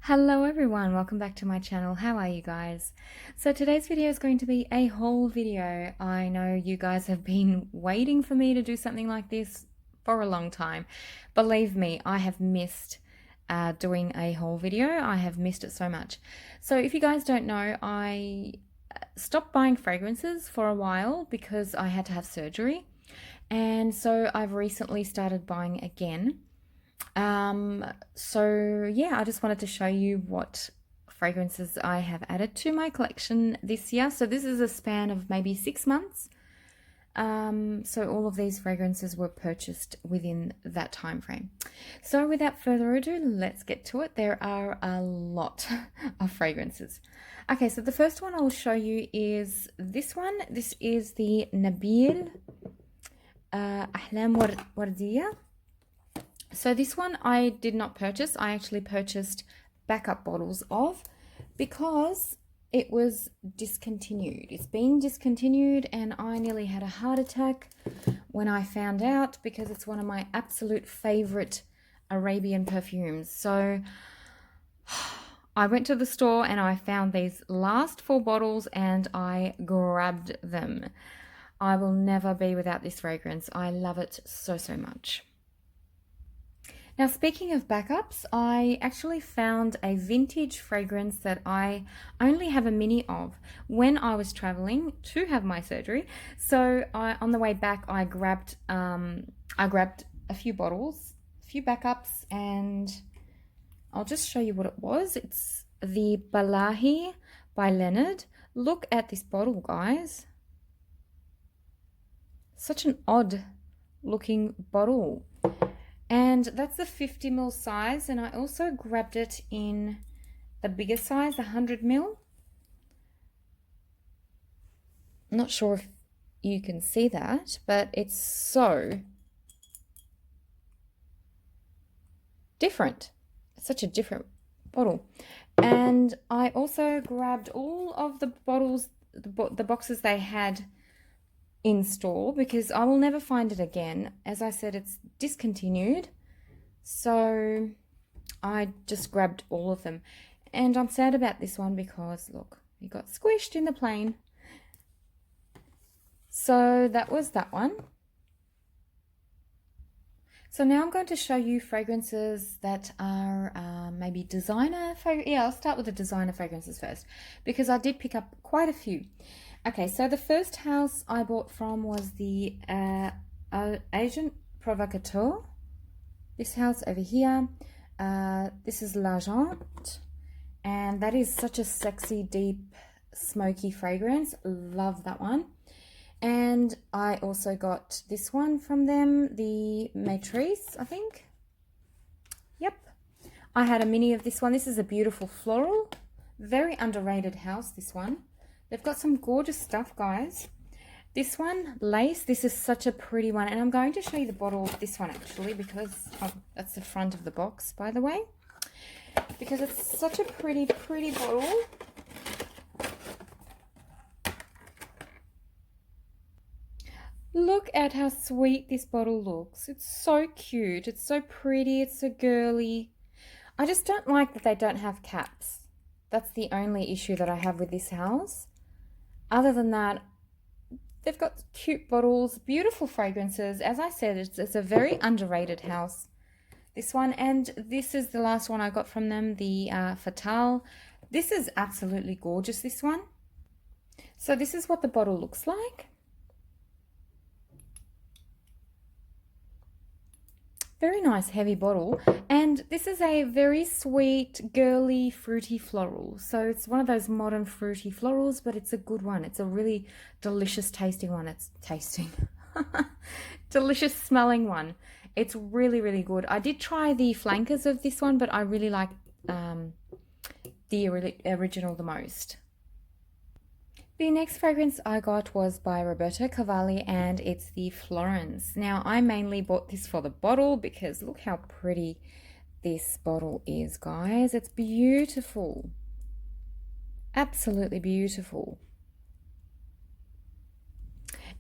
Hello everyone, welcome back to my channel. How are you guys? So today's video is going to be a haul video. I know you guys have been waiting for me to do something like this for a long time. Believe me, I have missed doing a haul video. I have missed it so much. So if you guys don't know, I stopped buying fragrances for a while because I had to have surgery. And so I've recently started buying again. So yeah, I just wanted to show you what fragrances I have added to my collection this year. So this is a span of maybe 6 months. So all of these fragrances were purchased within that time frame. So without further ado, let's get to it. There are a lot of fragrances. Okay, so the first one I'll show you is this one. This is the Nabeel Ahlam Wardiyah. So this one I did not purchase. I actually purchased backup bottles of because it was discontinued. It's been discontinued and I nearly had a heart attack when I found out because it's one of my absolute favorite Arabian perfumes. So I went to the store and I found these last 4 bottles and I grabbed them. I will never be without this fragrance. I love it so, so much. Now, speaking of backups, I actually found a vintage fragrance that I only have a mini of when I was traveling to have my surgery. So on the way back, I grabbed a few bottles, a few backups, and I'll just show you what it was. It's the Balahi by Leonard. Look at this bottle, guys. Such an odd looking bottle. And that's the 50 ml size, and I also grabbed it in the bigger size, the 100 ml. Not sure if you can see that, but it's so different. It's such a different bottle. And I also grabbed all of the bottles, the boxes they had in store because I will never find it again. As I said, it's discontinued, so I just grabbed all of them. And I'm sad about this one because look, it got squished in the plane. So that was that one. So now I'm going to show you fragrances that are maybe designer Yeah, I'll start with the designer fragrances first because I did pick up quite a few. Okay, so the first house I bought from was the Asian Provocateur. This house over here. This is L'Argent, and that is such a sexy, deep, smoky fragrance. Love that one. And I also got this one from them, the Matrice, I think. Yep. I had a mini of this one. This is a beautiful floral. Very underrated house, this one. They've got some gorgeous stuff, guys. This one, Lace, this is such a pretty one. And I'm going to show you the bottle of this one, actually, because that's the front of the box, by the way. Because it's such a pretty, pretty bottle. Look at how sweet this bottle looks. It's so cute. It's so pretty. It's so girly. I just don't like that they don't have caps. That's the only issue that I have with this house. Other than that, they've got cute bottles, beautiful fragrances. As I said, it's a very underrated house, this one. And this is the last one I got from them, the Fatale. This is absolutely gorgeous, this one. So this is what the bottle looks like. Very nice heavy bottle, and this is a very sweet, girly, fruity floral. So it's one of those modern fruity florals, but it's a good one. It's a really delicious tasting one. It's tasting. Delicious smelling one. It's really, really good. I did try the flankers of this one, but I really like the original the most. The next fragrance I got was by Roberto Cavalli, and it's the Florence. Now, I mainly bought this for the bottle because look how pretty this bottle is, guys. It's beautiful. Absolutely beautiful.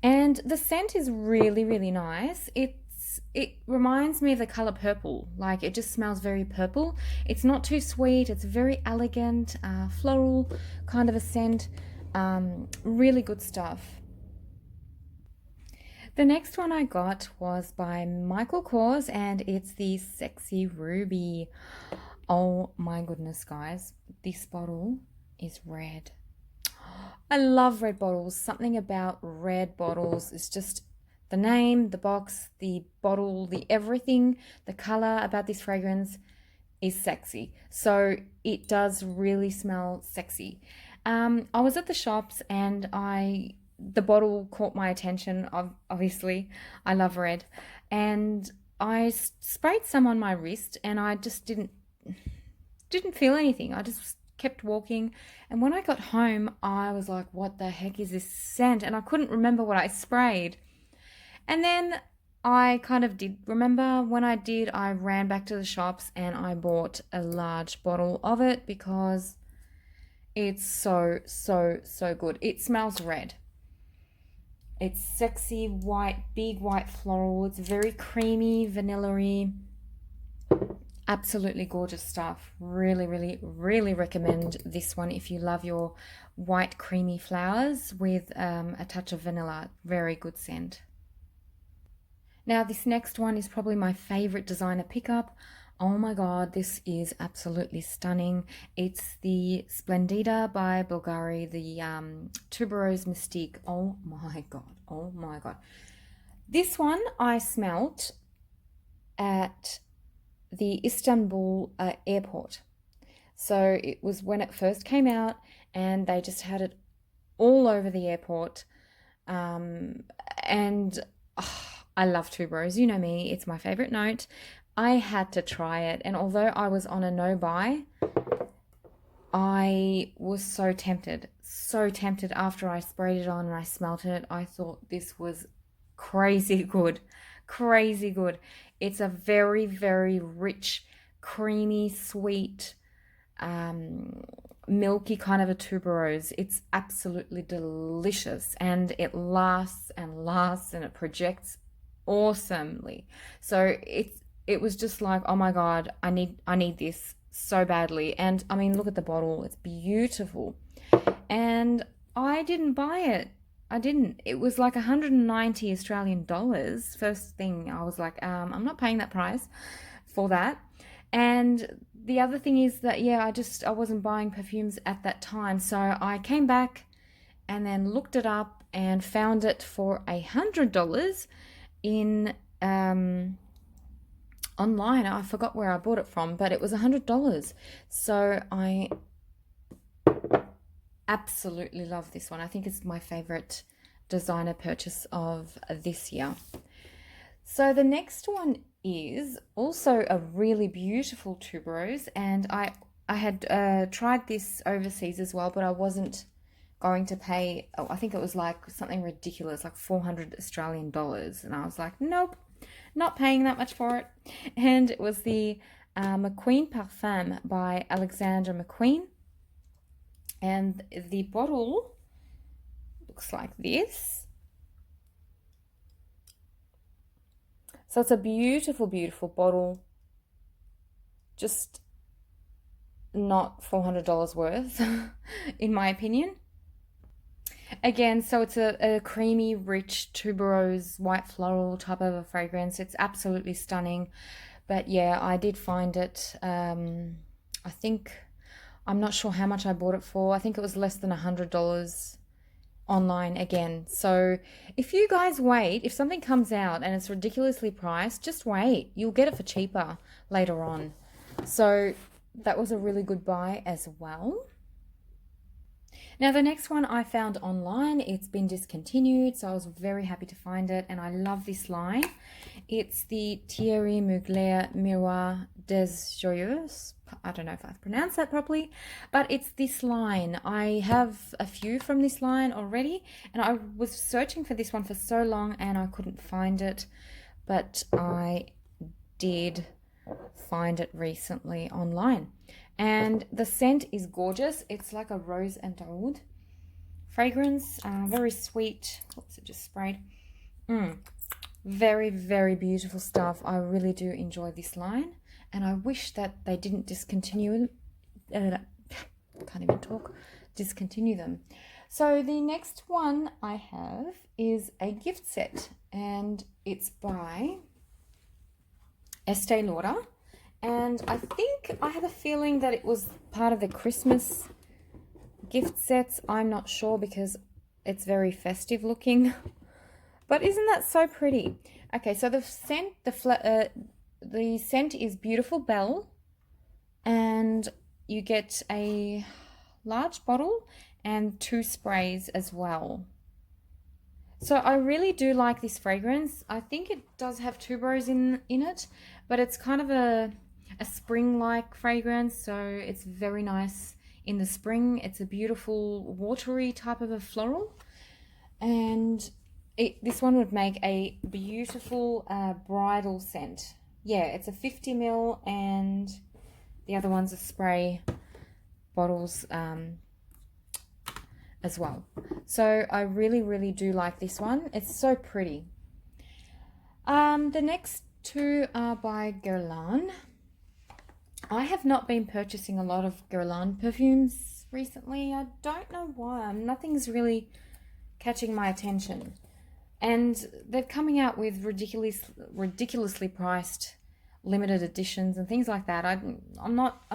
And the scent is really, really nice. It's it reminds me of the color purple. Like, it just smells very purple. It's not too sweet. It's very elegant, floral kind of a scent. Really good stuff. The next one I got was by Michael Kors, and it's the Sexy Ruby. Oh my goodness, guys. This bottle is red. I love red bottles. Something about red bottles is just the name, the box, the bottle, the everything, the color about this fragrance is sexy. So it does really smell sexy. I was at the shops and the bottle caught my attention. Obviously, I love red, and I sprayed some on my wrist, and I just didn't feel anything. I just kept walking, and when I got home, I was like, "What the heck is this scent?" And I couldn't remember what I sprayed. And then I kind of did remember. When I did, I ran back to the shops and I bought a large bottle of it because it's so, so, so good. It smells red. It's sexy, white, big white floral. It's very creamy, vanilla-y. Absolutely gorgeous stuff. Really, really, really recommend this one if you love your white, creamy flowers with a touch of vanilla. Very good scent. Now, this next one is probably my favorite designer pickup. Oh my God, this is absolutely stunning. It's the Splendida by Bulgari, the Tuberose Mystique. Oh my God, oh my God. This one I smelt at the Istanbul airport. So it was when it first came out, and they just had it all over the airport. And I love tuberose. You know me, it's my favorite note. I had to try it, and although I was on a no buy, I was so tempted after I sprayed it on and I smelt it. I thought this was crazy good, crazy good. It's a very, very rich, creamy, sweet, milky kind of a tuberose. It's absolutely delicious, and it lasts and lasts, and it projects awesomely. So it was just like, oh my God, I need this so badly. And I mean, look at the bottle, it's beautiful. And I didn't buy it. I didn't. It was like 190 Australian dollars. First thing, I was like, I'm not paying that price for that. And the other thing is that, yeah, I wasn't buying perfumes at that time. So I came back and then looked it up and found it for $100 in online. I forgot where I bought it from, but it was $100. So I absolutely love this one. I think it's my favorite designer purchase of this year. So the next one is also a really beautiful tuberose, and I had tried this overseas as well, but I wasn't going to pay. Oh, I think it was like something ridiculous, like 400 Australian dollars, and I was like, nope, not paying that much for it. And it was the McQueen Parfum by Alexander McQueen, and the bottle looks like this. So it's a beautiful, beautiful bottle, just not $400 worth, in my opinion. Again, so it's a creamy, rich tuberose, white floral type of a fragrance. It's absolutely stunning. But yeah, I did find it, I think, I'm not sure how much I bought it for. I think it was less than $100 online again. So if you guys wait, if something comes out and it's ridiculously priced, just wait. You'll get it for cheaper later on. So that was a really good buy as well. Now the next one I found online, it's been discontinued, so I was very happy to find it, and I love this line. It's the Thierry Mugler Miroir des Joyeux. I don't know if I've pronounced that properly, but it's this line. I have a few from this line already, and I was searching for this one for so long and I couldn't find it, but I did find it recently online. And the scent is gorgeous. It's like a rose and oud fragrance, very sweet. Oops, it just sprayed. Very, very beautiful stuff. I really do enjoy this line, and I wish that they didn't discontinue can't even talk, discontinue them. So the next one I have is a gift set, and it's by Estee Lauder, and I think I have a feeling that it was part of the Christmas gift sets. I'm not sure because it's very festive looking, but isn't that so pretty? Okay, so the scent, the scent is Beautiful Belle, and you get a large bottle and 2 sprays as well. So I really do like this fragrance. I think it does have tuberose in it, but it's kind of a spring-like fragrance, so it's very nice in the spring. It's a beautiful watery type of a floral, and this one would make a beautiful bridal scent. Yeah, it's a 50 ml, and the other one's a spray bottles as well. So I really, really do like this one. It's so pretty. The next 2 are by Guerlain. I have not been purchasing a lot of Guerlain perfumes recently. I don't know why. Nothing's really catching my attention. And they're coming out with ridiculously priced limited editions and things like that. I'm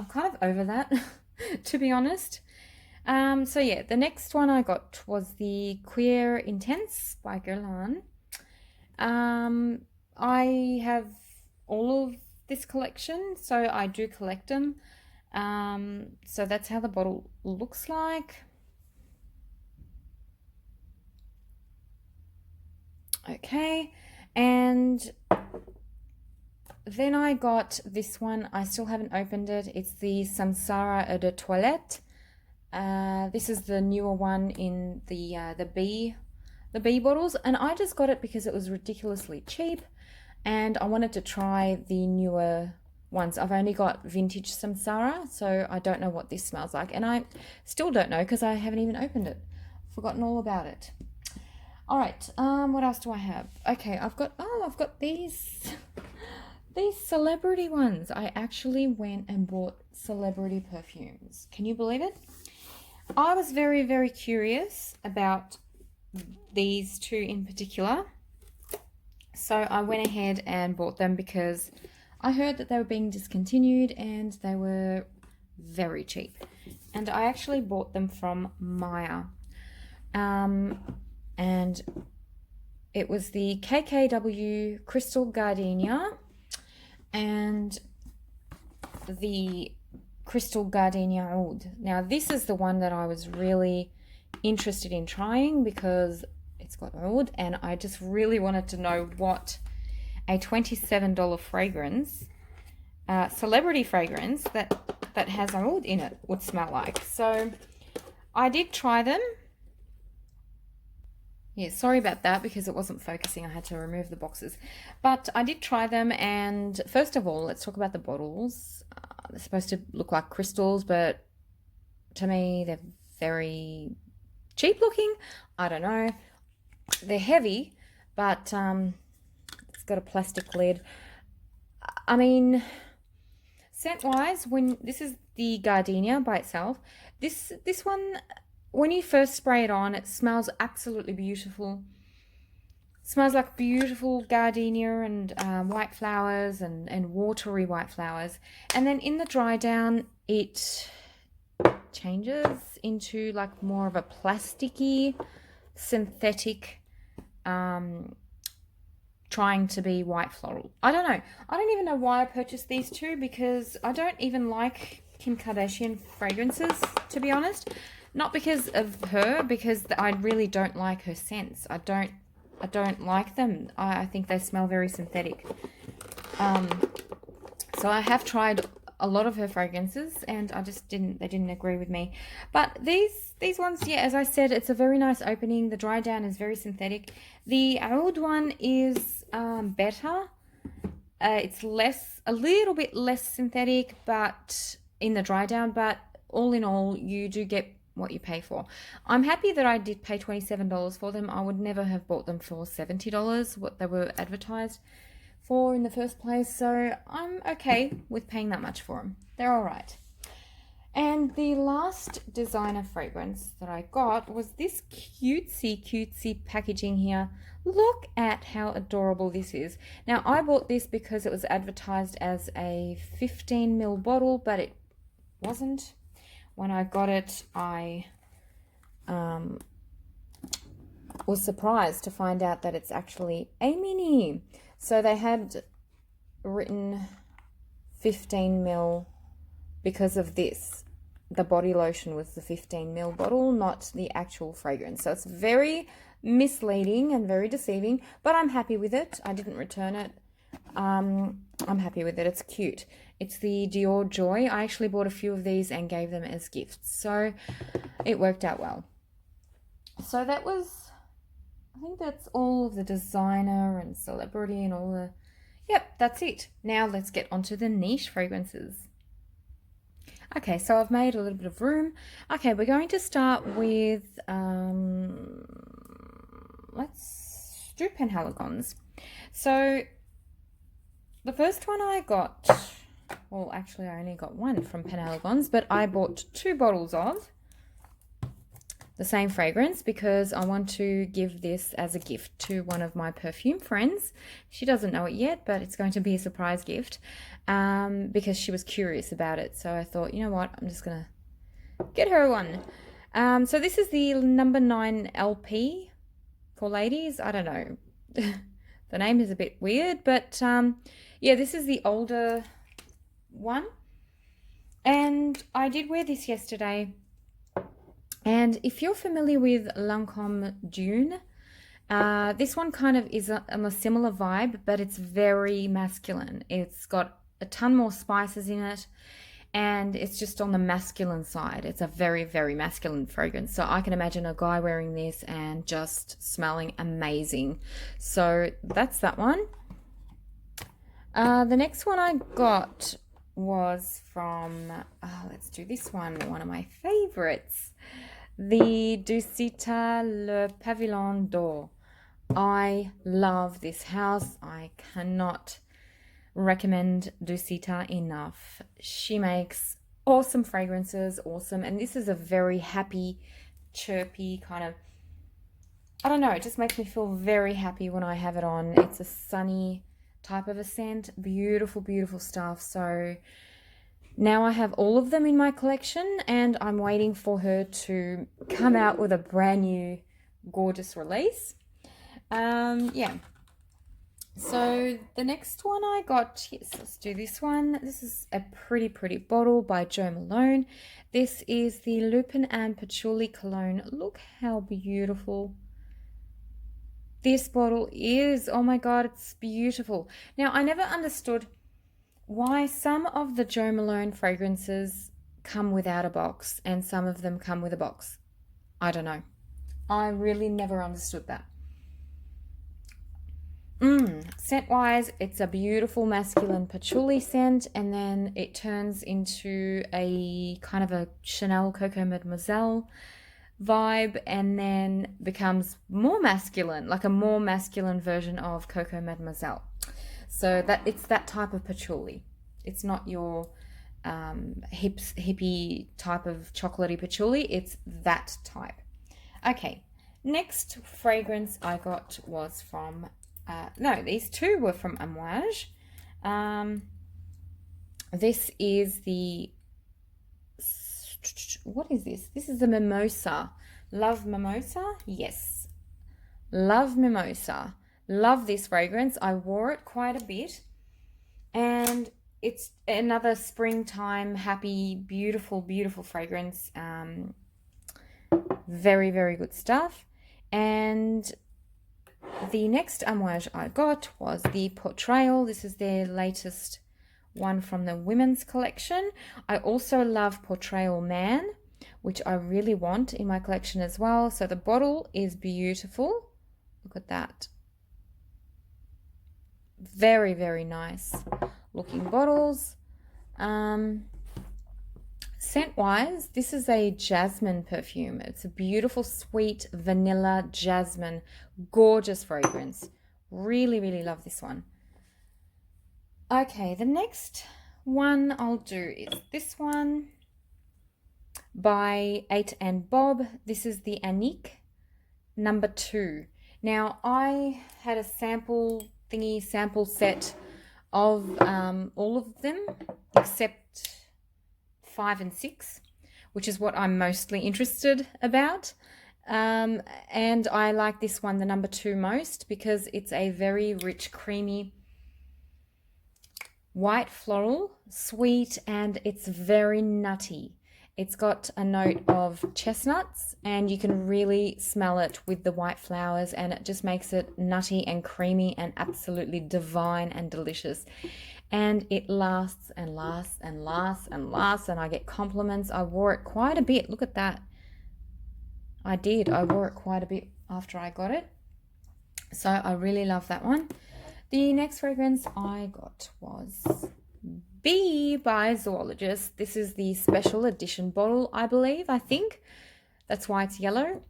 kind of over that, to be honest. So yeah, the next one I got was the Cuir Intense by Guerlain. I have all of this collection, so I do collect them. So that's how the bottle looks like. Okay, and then I got this one. I still haven't opened it. It's the Samsara Eau de Toilette. This is the newer one in the B bottles, and I just got it because it was ridiculously cheap, and I wanted to try the newer ones. I've only got vintage Samsara, so I don't know what this smells like, and I still don't know because I haven't even opened it. Forgotten all about it. All right, what else do I have? Okay, I've got these celebrity ones. I actually went and bought celebrity perfumes. Can you believe it? I was very, very curious about these 2 in particular. So I went ahead and bought them because I heard that they were being discontinued and they were very cheap. And I actually bought them from Maya. And it was the KKW Crystal Gardenia and the Crystal Gardenia Oud. Now this is the one that I was really interested in trying because it's got oud, and I just really wanted to know what a $27 fragrance, celebrity fragrance that has oud in it would smell like. So I did try them. Yeah, sorry about that because it wasn't focusing. I had to remove the boxes. But I did try them, and first of all, let's talk about the bottles. They're supposed to look like crystals, but to me, they're very cheap looking. I don't know. They're heavy, but it's got a plastic lid. I mean, scent-wise, when this is the Gardenia by itself, this one, when you first spray it on, it smells absolutely beautiful. It smells like beautiful gardenia and white flowers and watery white flowers. And then in the dry down, it changes into like more of a plasticky, synthetic, trying to be white floral. I don't know. I don't even know why I purchased these 2 because I don't even like Kim Kardashian fragrances, to be honest. Not because of her, because I really don't like her scents. I don't like them. I think they smell very synthetic. So I have tried a lot of her fragrances, and they didn't agree with me. But these ones, yeah, as I said, it's a very nice opening. The dry down is very synthetic. The oud one is better. It's a little bit less synthetic, but in the dry down. But all in all, you do get what you pay for. I'm happy that I did pay $27 for them. I would never have bought them for $70, what they were advertised for in the first place. So I'm okay with paying that much for them. They're all right. And the last designer fragrance that I got was this cutesy packaging here. Look at how adorable this is. Now, I bought this because it was advertised as a 15 ml bottle, but it wasn't. When I got it, I was surprised to find out that it's actually a mini. So they had written 15 ml because of this. The body lotion was the 15 ml bottle, not the actual fragrance. So it's very misleading and very deceiving, but I'm happy with it. I didn't return it. I'm happy with it. It's cute. It's the Dior Joy. I actually bought a few of these and gave them as gifts. So it worked out well. So that was, I think that's all of the designer and celebrity and all the, yep, that's it. Now let's get onto the niche fragrances. Okay, so I've made a little bit of room. Okay, we're going to start with, let's do Penhaligon's. So the first one I got, well, actually I only got one from Penhaligon's, but I bought 2 bottles of the same fragrance because I want to give this as a gift to one of my perfume friends. She doesn't know it yet, but it's going to be a surprise gift because she was curious about it. So I thought, you know what, I'm just going to get her one. So this is the number 9 LP for ladies. I don't know. The name is a bit weird, but yeah, this is the older one. And I did wear this yesterday. And if you're familiar with Lancôme Dune, this one kind of is on a similar vibe, but it's very masculine. It's got a ton more spices in it, and it's just on the masculine side. It's a very, very masculine fragrance. So I can imagine a guy wearing this and just smelling amazing. So that's that one. The next one I got was from, let's do this one of my favorites. The Dusita Le Pavillon d'Or. I love this house. I cannot recommend Dusita enough. She makes awesome fragrances, awesome. And this is a very happy, chirpy kind of, I don't know, it just makes me feel very happy when I have it on. It's a sunny type of a scent. Beautiful, beautiful stuff. So now I have all of them in my collection and I'm waiting for her to come out with a brand new gorgeous release. Yeah. So the next one I got, yes, let's do this one. This is a pretty bottle by Jo Malone. This is the Lupin and Patchouli Cologne. Look how beautiful this bottle is. Oh my God, it's beautiful. Now, I never understood why some of the Jo Malone fragrances come without a box and some of them come with a box. I don't know. I really never understood that. Scent-wise, it's a beautiful masculine patchouli scent, and then it turns into a kind of a Chanel Coco Mademoiselle vibe, and then becomes more masculine, like a more masculine version of Coco Mademoiselle. So that it's that type of patchouli. It's not your hippie type of chocolatey patchouli. It's that type. Okay, next fragrance I got was from, no, these two were from Amouage. This is the, what is this? This is the Mimosa. Love Mimosa? Yes. Love Mimosa. Love this fragrance. I wore it quite a bit. And it's another springtime, happy, beautiful, beautiful fragrance. Very, very good stuff. And the next Amouage I got was the Portrayal. This is their latest one from the women's collection. I also love Portrayal Man, which I really want in my collection as well. So the bottle is beautiful. Look at that. Very, very nice looking bottles. $7 scent-wise, this is a jasmine perfume. It's a beautiful, sweet vanilla jasmine. Gorgeous fragrance. Really, really love this one. Okay, the next one I'll do is this one by 8 and Bob. This is the Anique number 2. Now, I had a sample set of all of them except 5 and 6, which is what I'm mostly interested about. And I like this one, the number 2, most because it's a very rich, creamy, white floral, sweet, and it's very nutty. It's got a note of chestnuts and you can really smell it with the white flowers, and it just makes it nutty and creamy and absolutely divine and delicious. And it lasts and lasts and lasts and lasts, and I get compliments. I wore it quite a bit. Look at that. I wore it quite a bit after I got it. So I really love that one. The next fragrance I got was B by Zoologist. This is the special edition bottle, I believe. I think that's why it's yellow.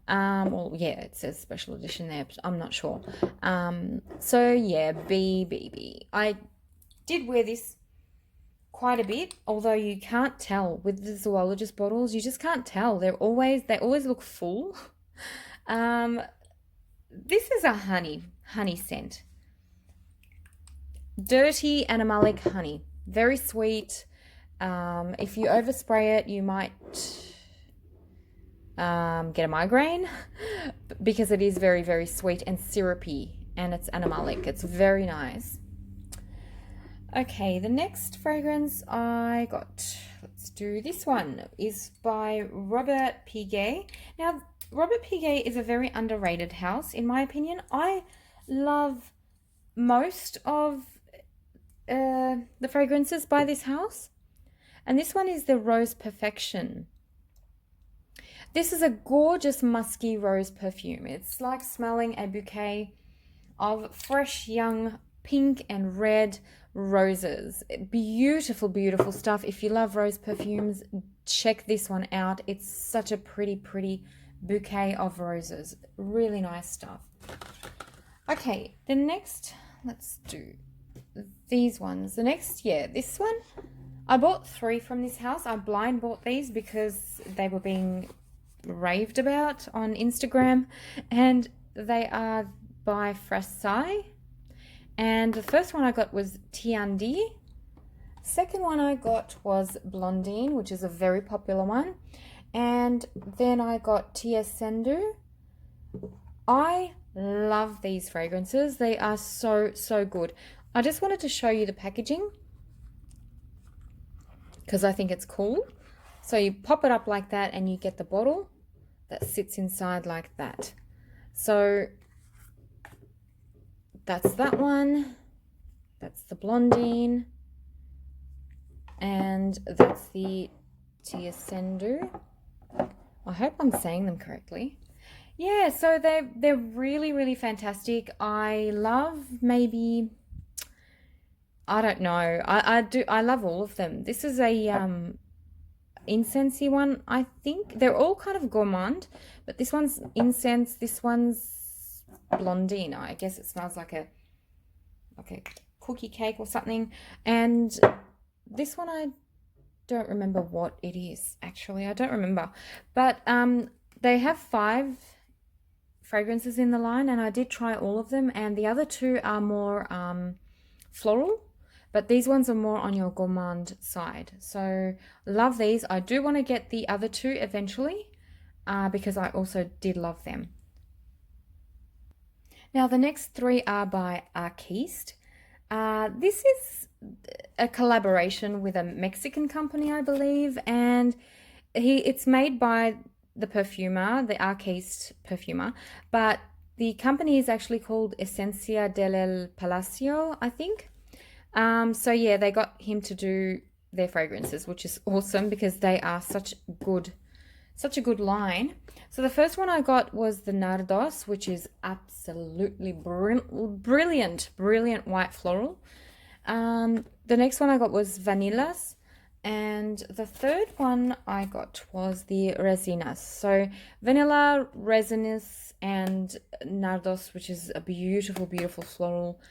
Well, yeah, it says special edition there, but I'm not sure. So yeah, B. I did wear this quite a bit, although you can't tell with the Zoologist bottles. You just can't tell. They always look full. This is a honey scent. Dirty animalic honey. Very sweet. If you overspray it, you might get a migraine because it is very, very sweet and syrupy, and it's animalic. It's very nice. Okay, the next fragrance I got, let's do this one, is by Robert Piguet. Now, Robert Piguet is a very underrated house, in my opinion. I love most of the fragrances by this house, and this one is the Rose Perfection. This is a gorgeous musky rose perfume. It's like smelling a bouquet of fresh young pink and red roses. Beautiful, beautiful stuff. If you love rose perfumes, check this one out. It's such a pretty bouquet of roses. Really nice stuff. Okay, the next, let's do these ones. This one, I bought 3 from this house. I blind bought these because they were being raved about on Instagram, and they are by Frasai. And the first one I got was Tiandi. Second one I got was Blondine, which is a very popular one. And then I got Tia Sendu. I love these fragrances. They are so good. I just wanted to show you the packaging because I think it's cool. So you pop it up like that and you get the bottle that sits inside like that. So that's that one. That's the Blondine. And that's the Tia Sendu. I hope I'm saying them correctly. Yeah, so they're really fantastic. I love maybe, I don't know. I love all of them. This is a incensey one, I think. They're all kind of gourmand, but this one's incense, this one's Blondine. I guess it smells like a cookie cake or something. And this one I don't remember what it is, actually. I don't remember. But they have 5 fragrances in the line, and I did try all of them, and the other 2 are more floral, but these ones are more on your gourmand side. So love these. I do want to get the other 2 eventually because I also did love them. Now the next 3 are by Artiste. This is a collaboration with a Mexican company, I believe, and it's made by the perfumer, the Artiste perfumer, but the company is actually called Esencia del Palacio, I think. So yeah, they got him to do their fragrances, which is awesome because they are such a good line. So the first one I got was the Nardos, which is absolutely brilliant white floral. The next one I got was Vanillas. And the third one I got was the Resinas. So vanilla, resinous, and nardos, which is a beautiful, beautiful floral.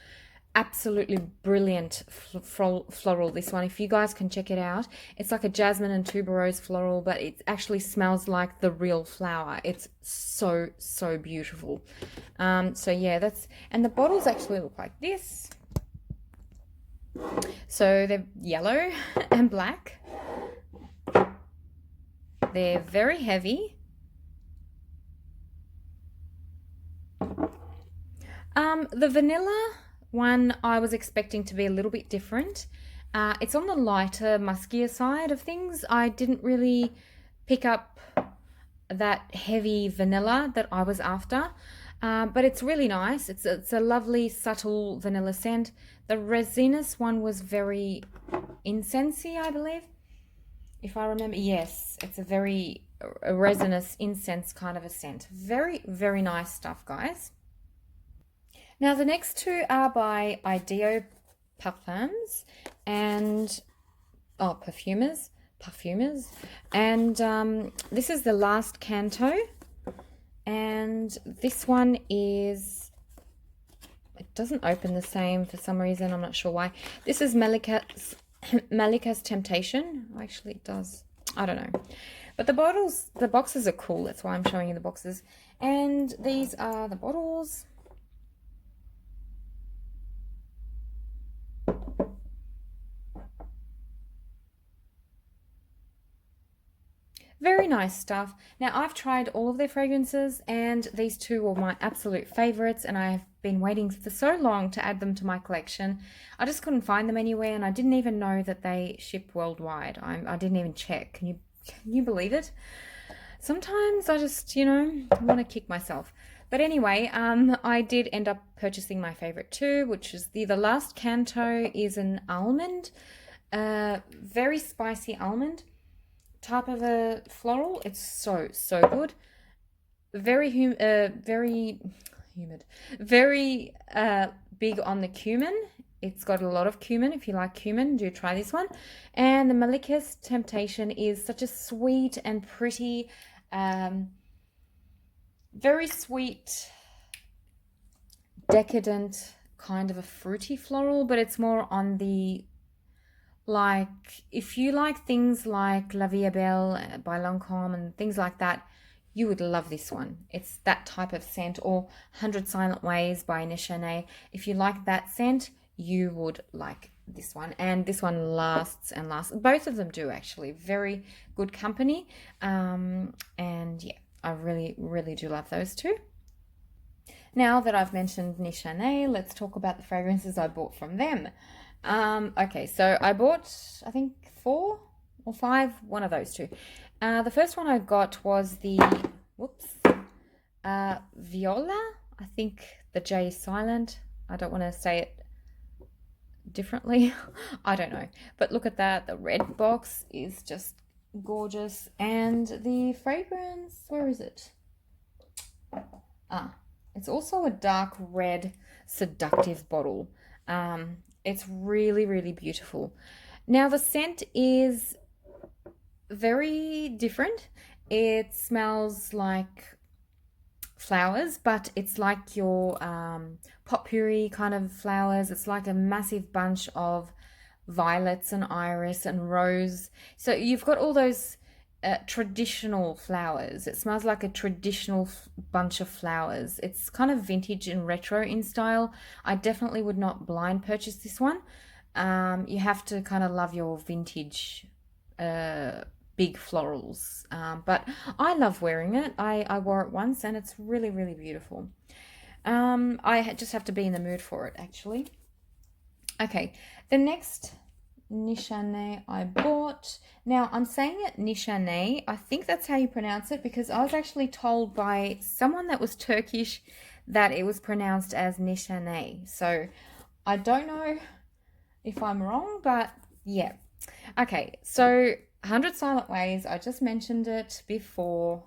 Absolutely brilliant floral, this one. If you guys can check it out, it's like a jasmine and tuberose floral, but it actually smells like the real flower. It's so, so beautiful. So yeah, that's, and the bottles actually look like this. So they're yellow and black. They're very heavy. The vanilla one I was expecting to be a little bit different. It's on the lighter, muskier side of things. I didn't really pick up that heavy vanilla that I was after. But it's really nice. It's a lovely, subtle vanilla scent. The resinous one was very incensey, I believe. If I remember, yes, it's a very resinous incense kind of a scent. Very, very nice stuff, guys. Now, the next two are by Ideo Parfums and, oh, Parfumeurs. And this is the last Canto. And this one is, it doesn't open the same for some reason. I'm not sure why. This is Malika's Temptation. Actually, it does. I don't know. But the boxes are cool. That's why I'm showing you the boxes. And these are the bottles. Very nice stuff. Now, I've tried all of their fragrances, and these two were my absolute favorites, and I've been waiting for so long to add them to my collection. I just couldn't find them anywhere, and I didn't even know that they ship worldwide. I didn't even check. Can you believe it? Sometimes I just, want to kick myself. But anyway, I did end up purchasing my favorite two, which is the last Canto is an almond, very spicy almond type of a floral. It's so good. Very humid, very big on the cumin. It's got a lot of cumin. If you like cumin, do try this one. And the Malika's Temptation is such a sweet and pretty, very sweet, decadent kind of a fruity floral, but it's more on the, like, if you like things like La Vie est Belle by Lancôme and things like that, you would love this one. It's that type of scent. Or 100 Silent Ways by Nichane. If you like that scent, you would like this one. And this one lasts and lasts. Both of them do, actually. Very good company. And yeah, I really, really do love those two. Now that I've mentioned Nichane, let's talk about the fragrances I bought from them. Okay, so I bought, I think, 4 or 5, one of those two. The first one I got was the, Viola. I think the J is silent. I don't want to say it differently. I don't know. But look at that. The red box is just gorgeous. And the fragrance, where is it? It's also a dark red seductive bottle. It's really, really beautiful. Now, the scent is very different. It smells like flowers, but it's like your potpourri kind of flowers. It's like a massive bunch of violets and iris and rose. So you've got all those traditional flowers. It smells like a traditional bunch of flowers. It's kind of vintage and retro in style. I definitely would not blind purchase this one. You have to kind of love your vintage big florals. But I love wearing it. I wore it once and it's really, really beautiful. I just have to be in the mood for it, actually. Okay, the next Nichane I bought. Now, I'm saying it Nichane. I think that's how you pronounce it, because I was actually told by someone that was Turkish that it was pronounced as Nichane. So I don't know if I'm wrong, but yeah. Okay, so 100 Silent Ways. I just mentioned it before.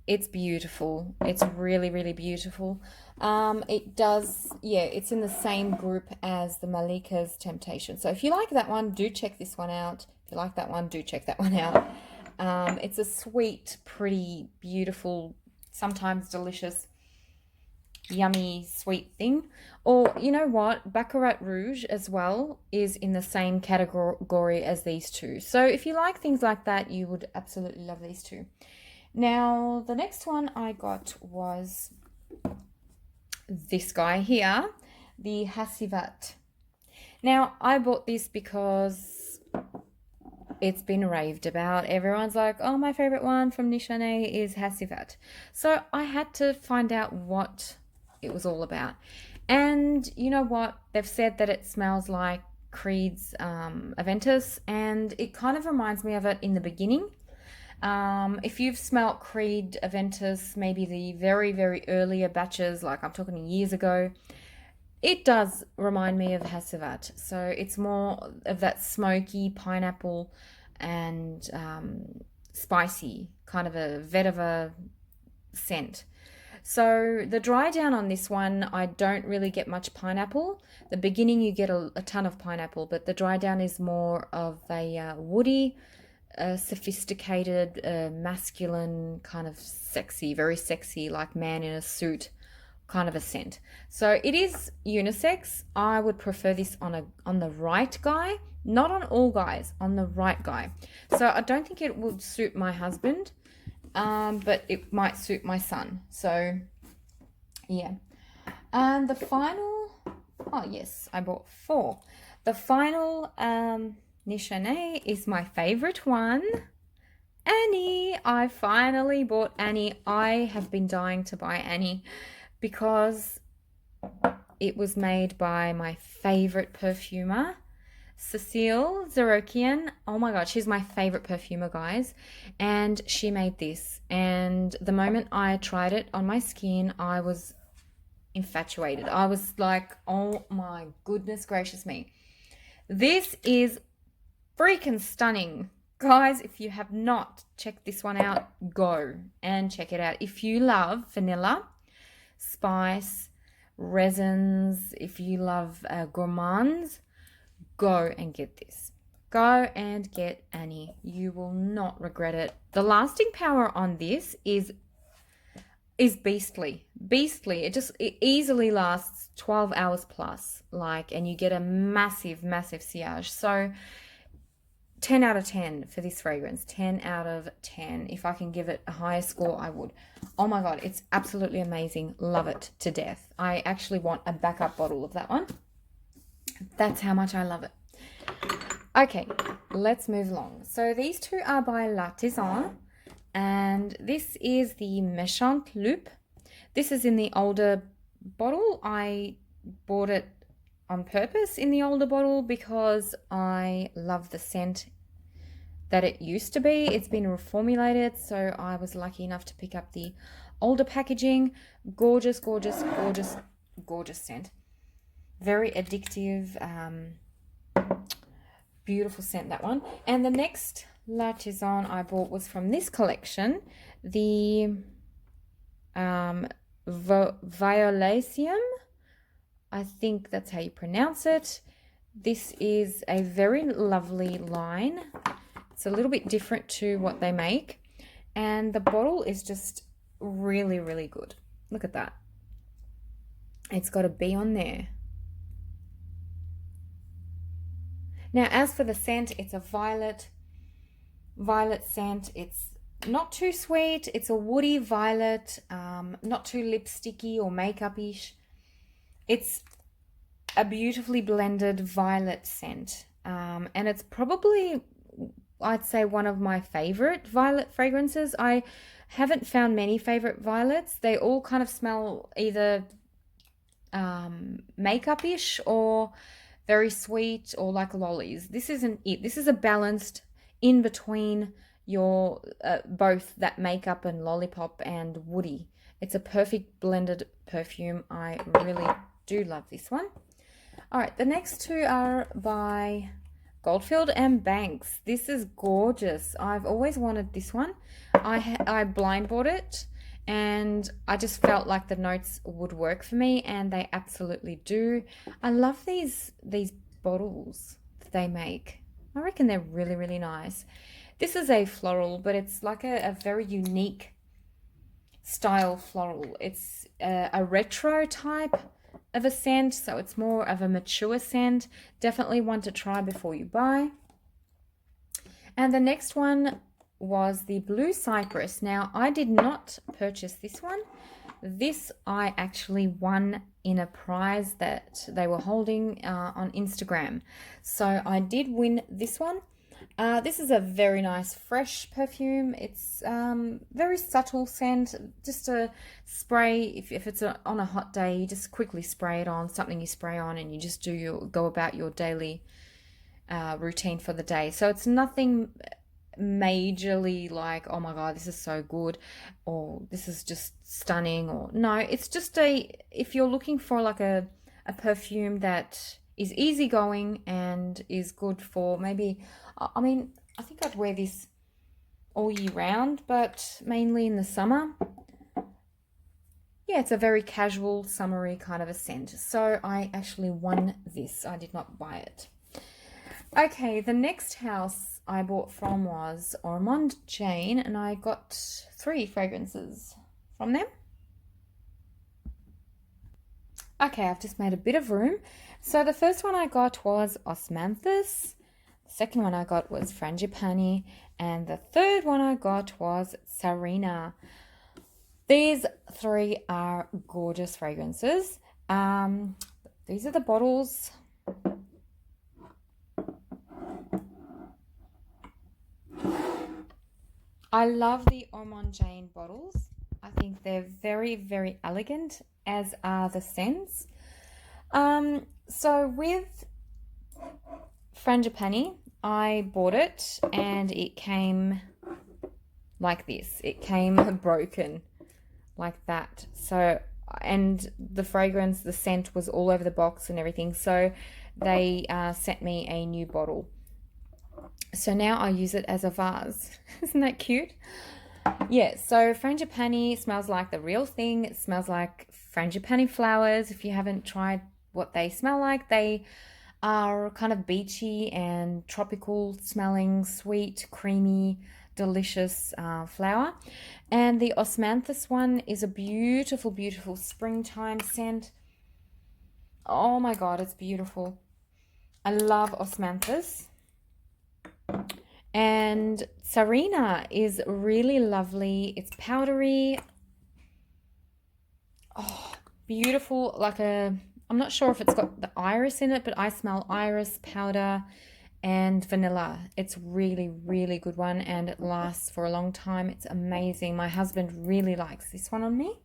It's beautiful. It's really, really beautiful. It does, yeah, it's in the same group as the Malika's Temptation. So if you like that one, do check this one out. If you like that one, do check that one out. It's a sweet, pretty, beautiful, sometimes delicious, yummy, sweet thing. Or you know what? Baccarat Rouge as well is in the same category as these two. So if you like things like that, you would absolutely love these two. Now, the next one I got was this guy here, the Hasivat. Now, I bought this because it's been raved about. Everyone's like, oh, my favorite one from Nishane is Hasivat. So I had to find out what it was all about. And you know what? They've said that it smells like Creed's Aventus, and it kind of reminds me of it in the beginning. If you've smelt Creed Aventus, maybe the very, very earlier batches, like I'm talking years ago, it does remind me of Hasivat. So it's more of that smoky pineapple and spicy, kind of a vetiver scent. So the dry down on this one, I don't really get much pineapple. The beginning you get a ton of pineapple, but the dry down is more of a woody, sophisticated, masculine, kind of sexy, very sexy, like man in a suit kind of a scent. So it is unisex. I would prefer this on the right guy, not on all guys, on the right guy. So I don't think it would suit my husband, but it might suit my son. So yeah. And the final, oh yes, I bought 4. The final Nishane is my favorite one, Annie. I finally bought Annie. I have been dying to buy Annie because it was made by my favorite perfumer, Cecile Zerokian. Oh my god, she's my favorite perfumer, guys. And she made this. And the moment I tried it on my skin, I was infatuated. I was like, oh my goodness gracious me. This is freaking stunning. Guys, if you have not checked this one out, go and check it out. If you love vanilla, spice, resins, if you love gourmands, go and get this. Go and get Annie. You will not regret it. The lasting power on this is beastly. It easily lasts 12 hours plus, and you get a massive sillage. So 10 out of 10 for this fragrance. 10 out of 10. If I can give it a higher score, I would. Oh my god, it's absolutely amazing. Love it to death. I actually want a backup bottle of that one. That's how much I love it. Okay, let's move along. So these two are by L'Artisan, and this is the Méchant Loup. This is in the older bottle. I bought it on purpose in the older bottle because I love the scent that it used to be. It's been reformulated, so I was lucky enough to pick up the older packaging. Gorgeous scent. Very addictive, beautiful scent, that one. And the next L'Artisan I bought was from this collection, the Violaceum. I think that's how you pronounce it. This is a very lovely line. It's a little bit different to what they make. And the bottle is just really, really good. Look at that. It's got a bee on there. Now, as for the scent, it's a violet scent. It's not too sweet. It's a woody violet, not too lipsticky or makeup-ish. It's a beautifully blended violet scent, and it's probably, I'd say, one of my favorite violet fragrances. I haven't found many favorite violets. They all kind of smell either makeup-ish or very sweet or like lollies. This isn't it. This is a balanced in between your both that makeup and lollipop and woody. It's a perfect blended perfume. I really do love this one. All right, the next two are by Goldfield and Banks. This is gorgeous. I've always wanted this one. I blind bought it and I just felt like the notes would work for me, and they absolutely do. I love these bottles that they make. I reckon they're really, really nice. This is a floral, but it's like a very unique style floral. It's a retro type of a scent, so it's more of a mature scent. Definitely one to try before you buy. And the next one was the Blue Cypress. Now, I did not purchase this one. This I actually won in a prize that they were holding on Instagram. So I did win this one. This is a very nice fresh perfume. It's very subtle scent, just a spray. If it's on a hot day, you just quickly spray it on, something you spray on, and you just go about your daily routine for the day. So it's nothing majorly like, oh my god, this is so good, or this is just stunning, or no, it's just if you're looking for like a perfume that is easygoing and is good for maybe, I mean, I think I'd wear this all year round, but mainly in the summer. Yeah, it's a very casual, summery kind of a scent. So I actually won this. I did not buy it. Okay, the next house I bought from was Ormond Jane, and I got 3 fragrances from them. Okay, I've just made a bit of room. So the first one I got was Osmanthus. The second one I got was Frangipani. And the third one I got was Sarina. These 3 are gorgeous fragrances. These are the bottles. I love the Ormond Jane bottles. I think they're very, very elegant, as are the scents. So with Frangipani, I bought it and it came like this. It came broken like that. So, and the fragrance, the scent was all over the box and everything. So they sent me a new bottle. So now I use it as a vase. Isn't that cute? Yeah, so Frangipani smells like the real thing. It smells like Frangipani flowers. If you haven't tried what they smell like, they are kind of beachy and tropical smelling, sweet, creamy, delicious flower. And the Osmanthus one is a beautiful, beautiful springtime scent. Oh my God, it's beautiful. I love Osmanthus. And Sarina is really lovely. It's powdery. Oh, beautiful. Like I'm not sure if it's got the iris in it, but I smell iris, powder, and vanilla. It's really, really good one, and it lasts for a long time. It's amazing. My husband really likes this one on me.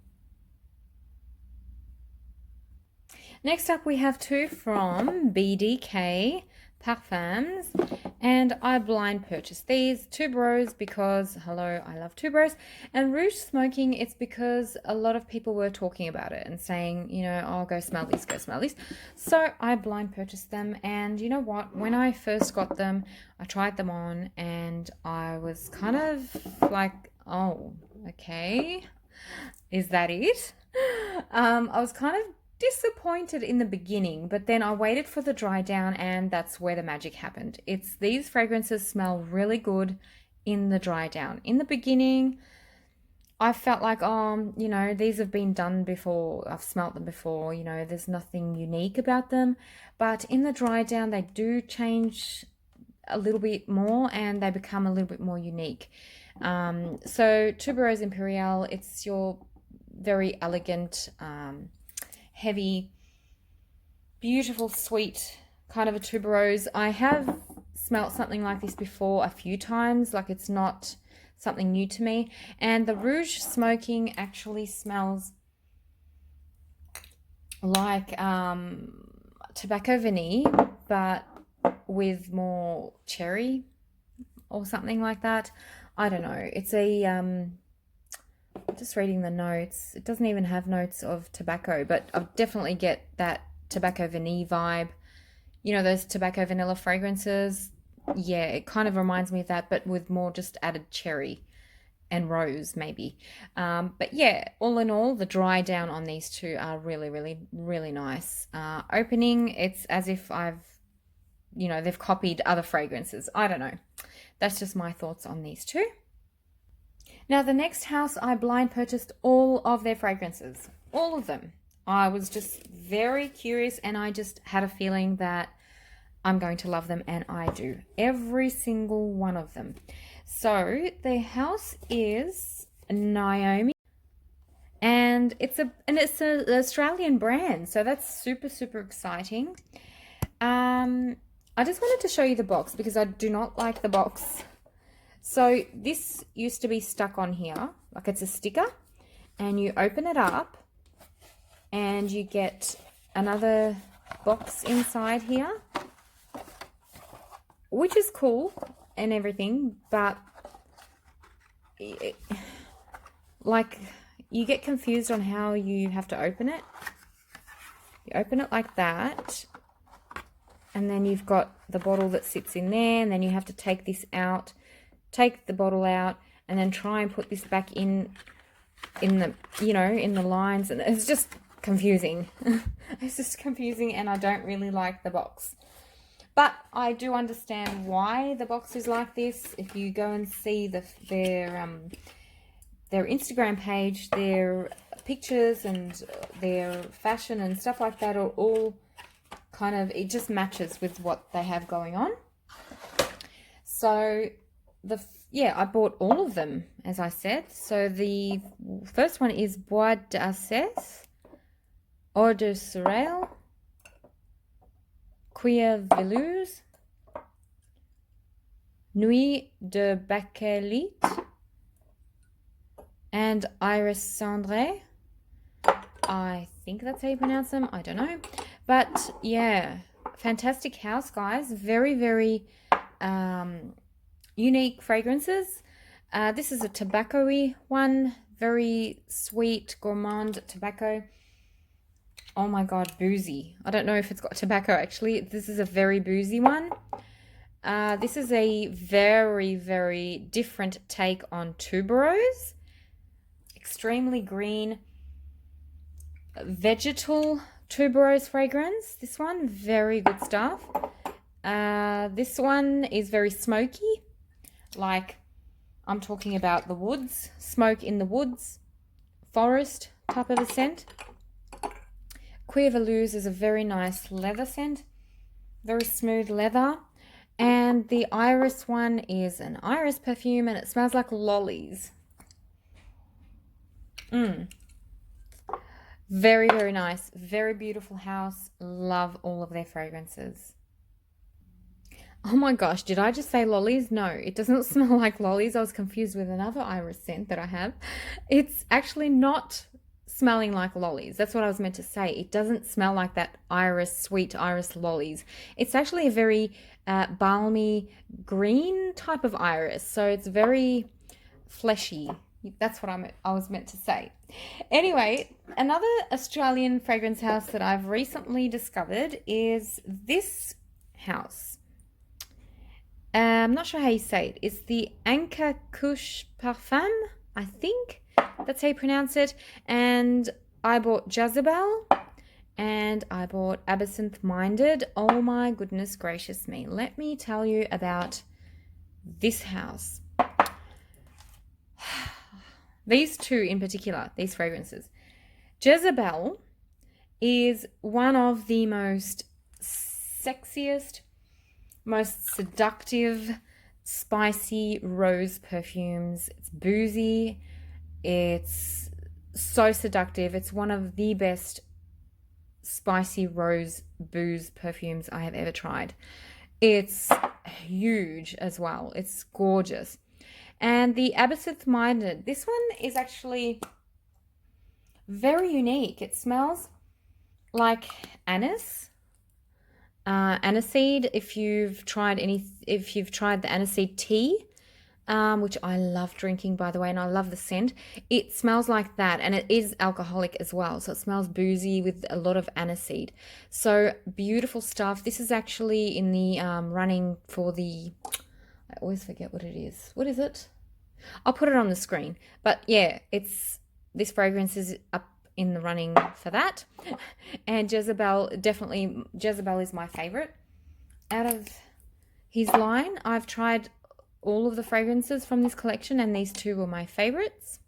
Next up, we have 2 from BDK Parfums, and I blind purchased these. Tuberose because, hello, I love tuberose, and Rouge Smoking, it's because a lot of people were talking about it and saying, you know, oh, go smell these, go smell these. So I blind purchased them, and you know what, when I first got them, I tried them on, and I was kind of like, oh, okay, is that it? I was kind of disappointed in the beginning, but then I waited for the dry down, and that's where the magic happened. These fragrances smell really good in the dry down. In the beginning, I felt like, oh, you know, these have been done before. I've smelt them before, you know, there's nothing unique about them. But in the dry down, they do change a little bit more and they become a little bit more unique. So Tuberose Imperial, it's your very elegant, heavy, beautiful, sweet kind of a tuberose. I have smelt something like this before a few times, like it's not something new to me. And the Rouge Smoking actually smells like tobacco vanille, but with more cherry or something like that. I don't know. It's a just reading the notes, it doesn't even have notes of tobacco, but I definitely get that tobacco vanille vibe. You know, those tobacco vanilla fragrances. Yeah, it kind of reminds me of that, but with more just added cherry. and rose maybe. But yeah, all in all, the dry down on these two are really, really, really nice. Opening, it's as if they've copied other fragrances. I don't know. That's just my thoughts on these two. Now, the next house, I blind purchased all of their fragrances, all of them. I was just very curious, and I just had a feeling that I'm going to love them, and I do. Every single one of them. So the house is Naomi, and it's an Australian brand, so that's super, super exciting. I just wanted to show you the box because I do not like the box. So this used to be stuck on here, like it's a sticker, and you open it up and you get another box inside here, which is cool and everything, but you get confused on how you have to open it. You open it like that, and then you've got the bottle that sits in there, and then you have to take this out, take the bottle out, and then try and put this back in the lines, and it's just confusing. It's just confusing, and I don't really like the box. But I do understand why the box is like this. If you go and see their Instagram page, their pictures and their fashion and stuff like that are all kind of, it just matches with what they have going on. So I bought all of them, as I said. So the first one is Bois d'Ascès, Eau de Sorel, Cuir Velours, Nuit de Bakelite, and Iris Cendré. I think that's how you pronounce them. I don't know. But yeah, fantastic house, guys. Very, very unique fragrances. This is a tobacco-y one. Very sweet, gourmand tobacco. Oh my God, boozy. I don't know if it's got tobacco actually. This is a very boozy one. This is a very, very different take on tuberose. Extremely green, vegetal tuberose fragrance. This one, very good stuff. This one is very smoky. Like, I'm talking about the woods, smoke in the woods, forest type of a scent. Cuir Velours is a very nice leather scent, very smooth leather. And the Iris one is an iris perfume, and it smells like lollies. Very, very nice. Very beautiful house. Love all of their fragrances. Oh my gosh, did I just say lollies? No, it doesn't smell like lollies. I was confused with another iris scent that I have. It's actually not smelling like lollies. That's what I was meant to say. It doesn't smell like that iris, sweet iris lollies. It's actually a very balmy green type of iris. So it's very fleshy. That's what I was meant to say. Anyway, another Australian fragrance house that I've recently discovered is this house. I'm not sure how you say it. It's the Anka Couche Parfum, I think. That's how you pronounce it. And I bought Jezebel and I bought Absinthe Minded. Oh my goodness gracious me. Let me tell you about this house. These two in particular, these fragrances. Jezebel is one of the most sexiest, most seductive, spicy rose perfumes. It's boozy. It's so seductive. It's one of the best spicy rose booze perfumes I have ever tried. It's huge as well. It's gorgeous. And the Absinthe Minded, this one is actually very unique. It smells like anise, aniseed. If you've tried the aniseed tea, which I love drinking, by the way, and I love the scent. It smells like that, and it is alcoholic as well. So it smells boozy with a lot of aniseed. So beautiful stuff. This is actually in the running for the, I always forget what it is. What is it? I'll put it on the screen. But yeah, this fragrance is up in the running for that. And Jezebel, definitely, Jezebel is my favorite. Out of his line, I've tried all of the fragrances from this collection, and these two were my favorites.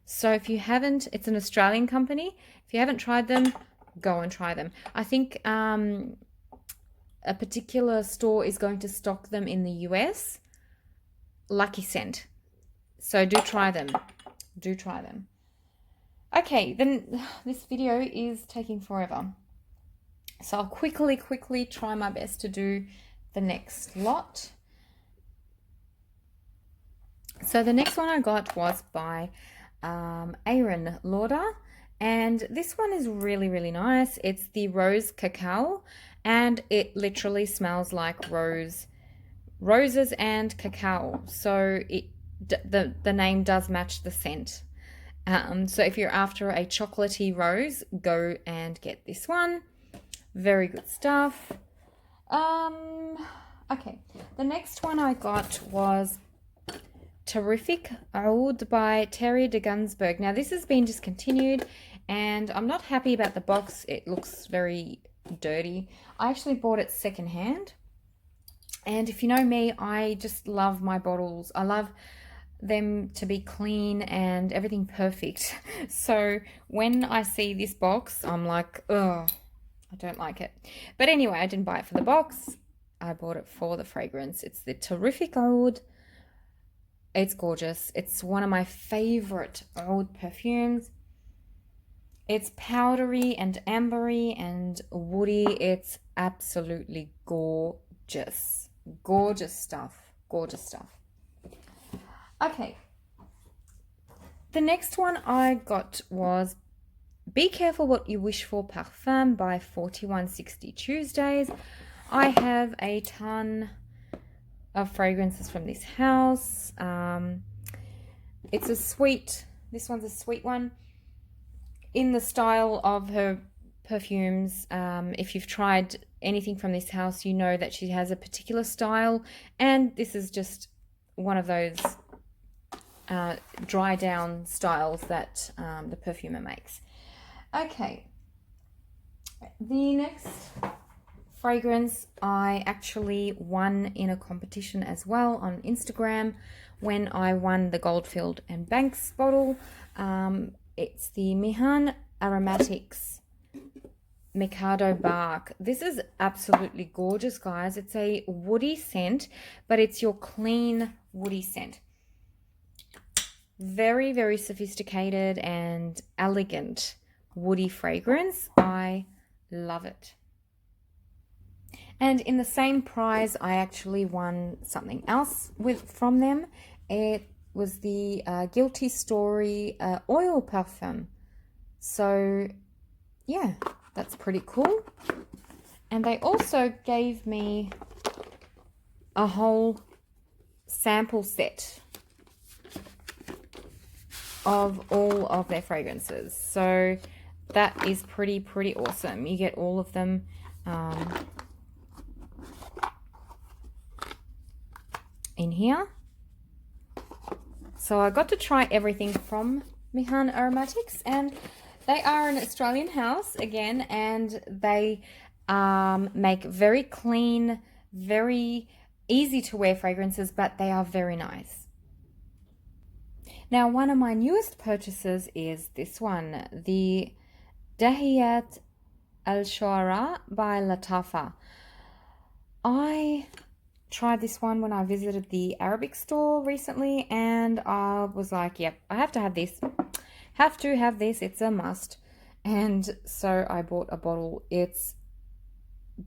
So if you haven't, it's an Australian company. If you haven't tried them, go and try them. I think a particular store is going to stock them in the US. Lucky Scent. So do try them. Do try them. Okay, then this video is taking forever. So I'll quickly try my best to do the next lot. So the next one I got was by Aaron Lauder, and this one is really nice. It's the Rose Cacao, and it literally smells like roses and cacao. So the name does match the scent. So if you're after a chocolatey rose, go and get this one. Very good stuff. Okay, the next one I got was Terrific Oud by Terry de Gunsberg. Now this has been discontinued, and I'm not happy about the box. It looks very dirty. I actually bought it secondhand, and if you know me, I just love my bottles. I love them to be clean and everything perfect. So when I see this box, I'm like, oh, I don't like it. But anyway, I didn't buy it for the box. I bought it for the fragrance. It's the Terrific Oud. It's gorgeous. It's one of my favorite oud perfumes. It's powdery and ambery and woody. It's absolutely gorgeous. Gorgeous stuff. Gorgeous stuff. Okay. The next one I got was Be Careful What You Wish For Parfum by 4160 Tuesdays. I have a ton of fragrances from this house. It's a sweet, this one's a sweet one. In the style of her perfumes, if you've tried anything from this house, you know that she has a particular style, and this is just one of those dry down styles that the perfumer makes. Okay, the next fragrance I actually won in a competition as well on Instagram when I won the Goldfield and Banks bottle. It's the Mihan Aromatics Mikado Bark. This is absolutely gorgeous, guys. It's a woody scent, but it's your clean woody scent. Very sophisticated and elegant woody fragrance. I love it. And in the same prize, I actually won something else from them. It was the Guilty Story oil parfum. So yeah, that's pretty cool. And they also gave me a whole sample set of all of their fragrances. So that is pretty awesome. You get all of them. In here. So I got to try everything from Mihan Aromatics, and they are an Australian house again, and they make very clean, very easy to wear fragrances, but they are very nice. Now, one of my newest purchases is this one, the Dahiyat Al-Shuara by Latafa. I tried this one when I visited the Arabic store recently, and I was like, yep, I have to have this. Have to have this. It's a must. And so I bought a bottle. It's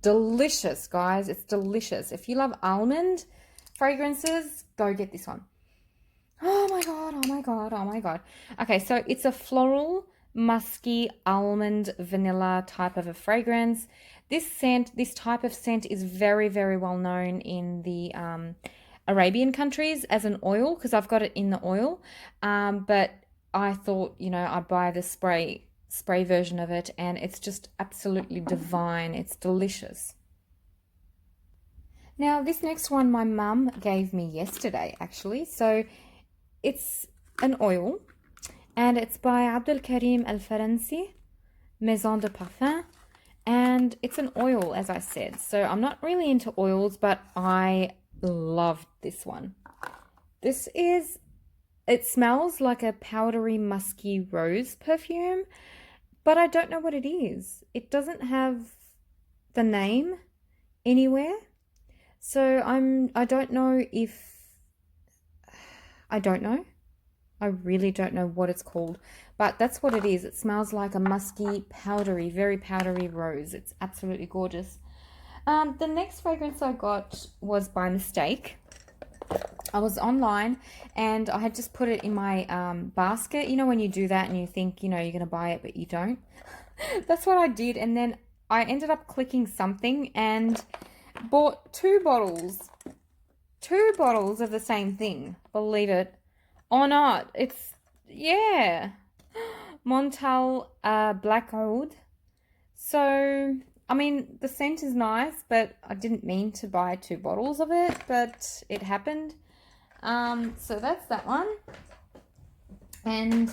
delicious, guys. It's delicious. If you love almond fragrances, go get this one. Oh my god, oh my god, oh my god. Okay, so it's a floral, musky, almond, vanilla type of a fragrance. This type of scent is very well known in the Arabian countries as an oil, because I've got it in the oil. But I thought, you know, I'd buy the spray version of it, and it's just absolutely divine. It's delicious. Now, this next one my mum gave me yesterday, actually. So it's an oil, and it's by Abdul Karim Al Faransi, Maison de Parfum, and it's an oil, as I said. So I'm not really into oils, but I loved this one. It smells like a powdery musky rose perfume, but I don't know what it is. It doesn't have the name anywhere. So I don't know if, I don't know. I really don't know what it's called, but that's what it is. It smells like a musky, powdery, very powdery rose. It's absolutely gorgeous. The next fragrance I got was by mistake. I was online and I had just put it in my basket. You know when you do that and you think, you know, you're going to buy it, but you don't? That's what I did. And then I ended up clicking something and bought 2 bottles. 2 bottles of the same thing. Believe it or not. It's, yeah. Montal Black Oud. So, I mean, the scent is nice, but I didn't mean to buy 2 bottles of it, but it happened. So that's that one. And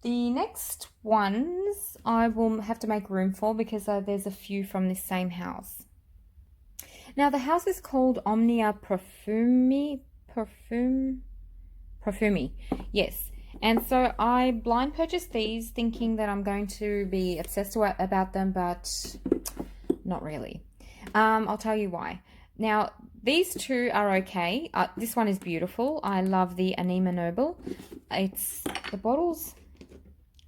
the next ones I will have to make room for because there's a few from this same house. Now, the house is called Omnia Perfumi. Yes. And so I blind purchased these thinking that I'm going to be obsessed about them, but not really. I'll tell you why. Now, these 2 are okay. This one is beautiful. I love the Anima Noble. The bottles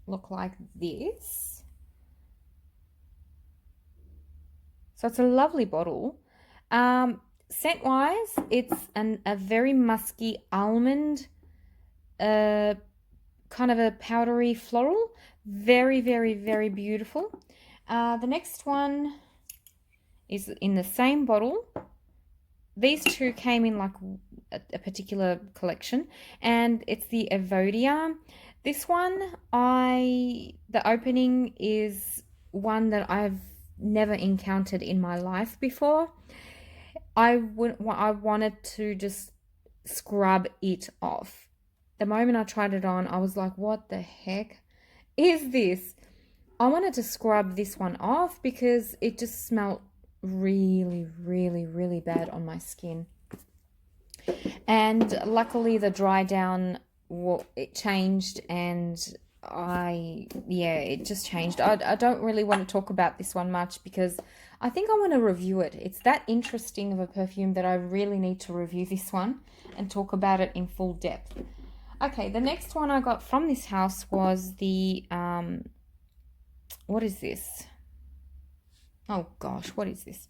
look like this. So it's a lovely bottle. Scent-wise, it's a very musky almond, kind of a powdery floral. Very, very, very beautiful. The next one is in the same bottle. These 2 came in like a particular collection, and it's the Wardiyah. This one, the opening is one that I've never encountered in my life before. I wanted to just scrub it off. The moment I tried it on, I was like, what the heck is this? I wanted to scrub this one off because it just smelled really, really, really bad on my skin. And luckily the dry down, it changed, and it just changed. I don't really want to talk about this one much because I think I want to review it. It's that interesting of a perfume that I really need to review this one and talk about it in full depth. Okay, the next one I got from this house was the, what is this? Oh gosh, what is this?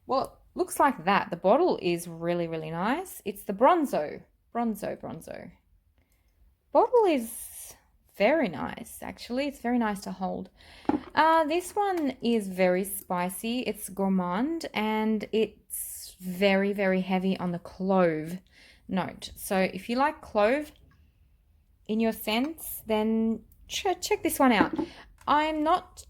Well, looks like that. The bottle is really, really nice. It's the Bronzo. Bottle is very nice, actually. It's very nice to hold. This one is very spicy. It's gourmand, and it's very, very heavy on the clove note. So if you like clove in your scents, then check this one out. I'm not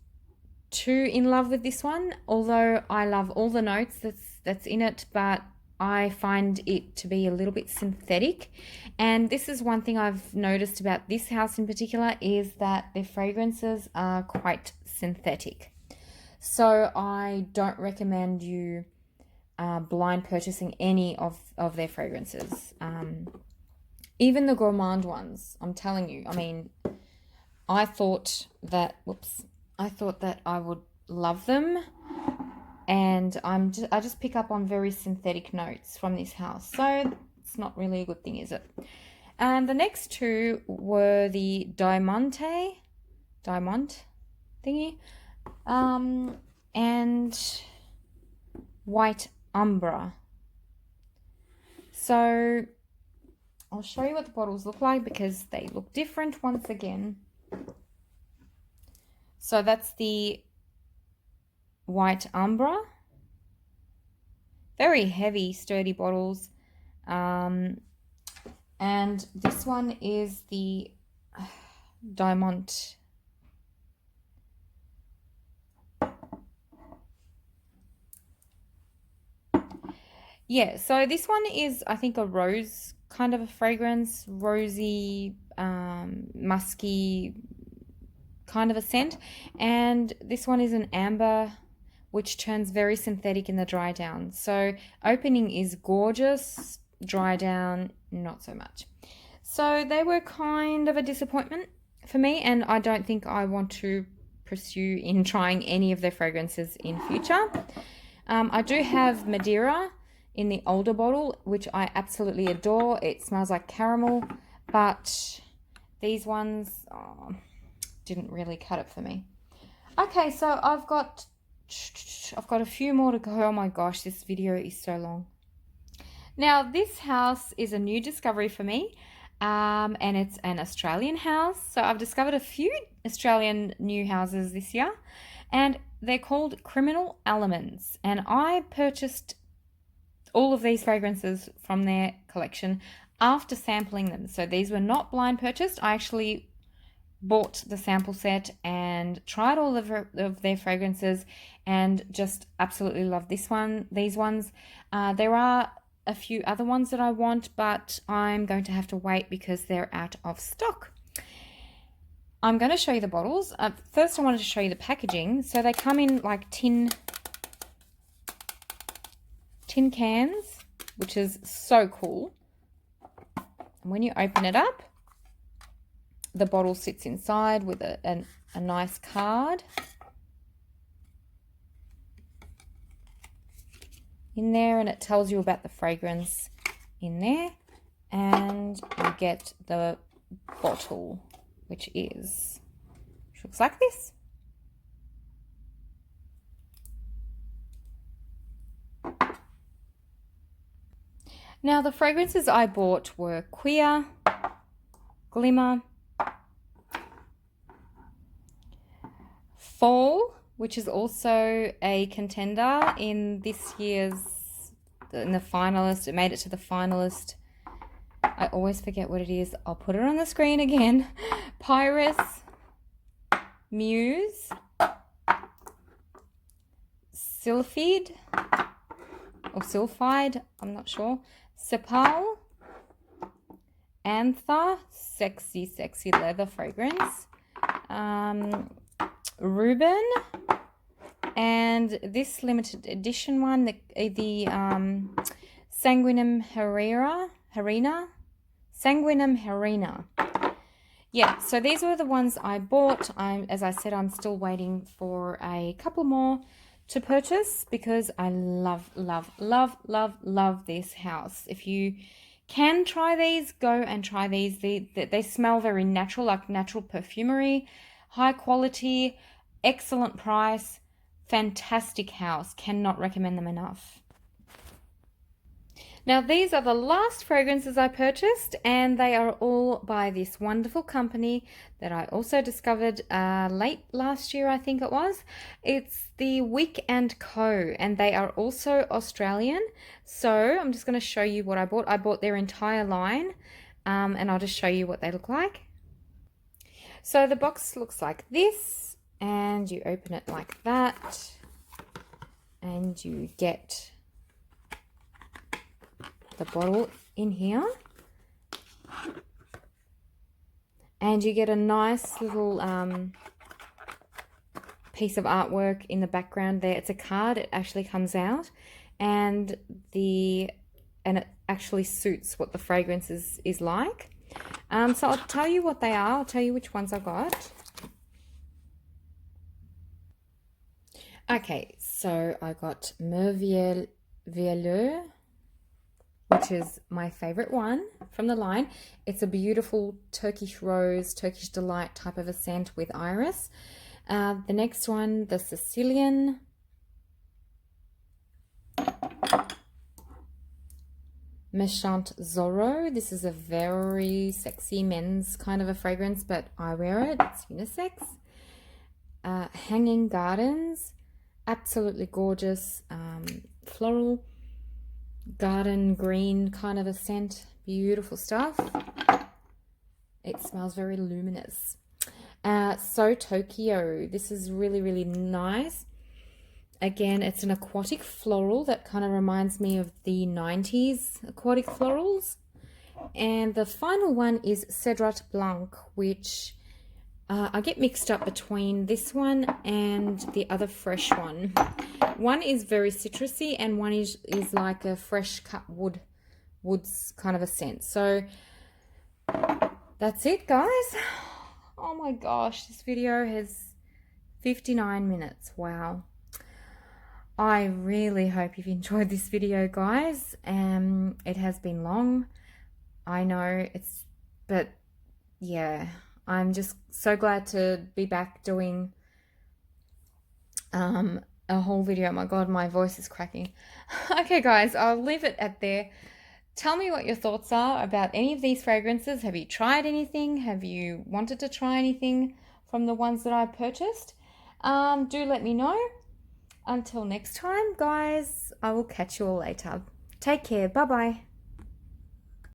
too in love with this one, although I love all the notes that's in it, but I find it to be a little bit synthetic. And this is one thing I've noticed about this house in particular, is that their fragrances are quite synthetic. So I don't recommend you blind purchasing any of their fragrances. Even the gourmand ones, I'm telling you. I mean, I thought that I would love them, and I just pick up on very synthetic notes from this house, so it's not really a good thing, is it? And the next 2 were the Diamond thingy, and White Umbra. So I'll show you what the bottles look like because they look different once again. So that's the White Umbra. Very heavy, sturdy bottles. And this one is the Diamond. Yeah, so this one is, I think, a rose kind of a fragrance, rosy, musky kind of a scent. And this one is an amber, which turns very synthetic in the dry down. So opening is gorgeous, dry down not so much. So they were kind of a disappointment for me, and I don't think I want to pursue in trying any of their fragrances in future. I do have Madeira in the older bottle, which I absolutely adore. It smells like caramel, but these ones didn't really cut it for me. Okay, so I've got a few more to go. Oh my gosh, this video is so long. Now, this house is a new discovery for me, and it's an Australian house. So I've discovered a few Australian new houses this year, and they're called Criminal Elements. And I purchased all of these fragrances from their collection after sampling them. So these were not blind purchased. I actually bought the sample set and tried all of their fragrances and just absolutely love these ones. There are a few other ones that I want, but I'm going to have to wait because they're out of stock. I'm going to show you the bottles. First I wanted to show you the packaging. So they come in like tin cans, which is so cool. And when you open it up, the bottle sits inside with a nice card in there, and it tells you about the fragrance in there, and you get the bottle, which looks like this. Now, the fragrances I bought were Cuir, Glimmer, Fall, which is also a contender in this year's, in the finalist. It made it to the finalist. I always forget what it is. I'll put it on the screen again. Pyrus, Muse, Sylphide, or Sylphide, I'm not sure. Sepal, Anther, sexy leather fragrance. Reuben, and this limited edition one, the Sanguinum Harina. Yeah, so these were the ones I bought. As I said, I'm still waiting for a couple more to purchase because I love this house. If you can try these, go and try these. They smell very natural, like natural perfumery. High quality, excellent price, fantastic house. Cannot recommend them enough. Now, these are the last fragrances I purchased, and they are all by this wonderful company that I also discovered late last year, I think it was. It's the Wick & Co, and they are also Australian. So I'm just going to show you what I bought. I bought their entire line, and I'll just show you what they look like. So the box looks like this, and you open it like that, and you get the bottle in here, and you get a nice little piece of artwork in the background there. It's a card. It actually comes out, and it actually suits what the fragrance is like. So I'll tell you what they are. I'll tell you which ones I got. Okay, so I got Violaceum, which is my favorite one from the line. It's a beautiful Turkish rose, Turkish delight type of a scent with iris. The next one, the Sicilian. Meshant Zorro. This is a very sexy men's kind of a fragrance, but I wear it. It's unisex. Hanging Gardens. Absolutely gorgeous. Floral, garden green kind of a scent. Beautiful stuff. It smells very luminous. So Tokyo. This is really nice. Again, it's an aquatic floral that kind of reminds me of the 90s aquatic florals. And the final one is Cedrat Blanc, which I get mixed up between this one and the other fresh one. One is very citrusy and one is like a fresh cut woods kind of a scent. So that's it, guys. Oh my gosh, this video has 59 minutes. Wow. I really hope you've enjoyed this video, guys. It has been long. I know but yeah, I'm just so glad to be back doing a whole video. Oh my god, my voice is cracking. Okay, guys, I'll leave it at there. Tell me what your thoughts are about any of these fragrances. Have you tried anything? Have you wanted to try anything from the ones that I purchased? Do let me know. Until next time, guys, I will catch you all later. Take care. Bye-bye.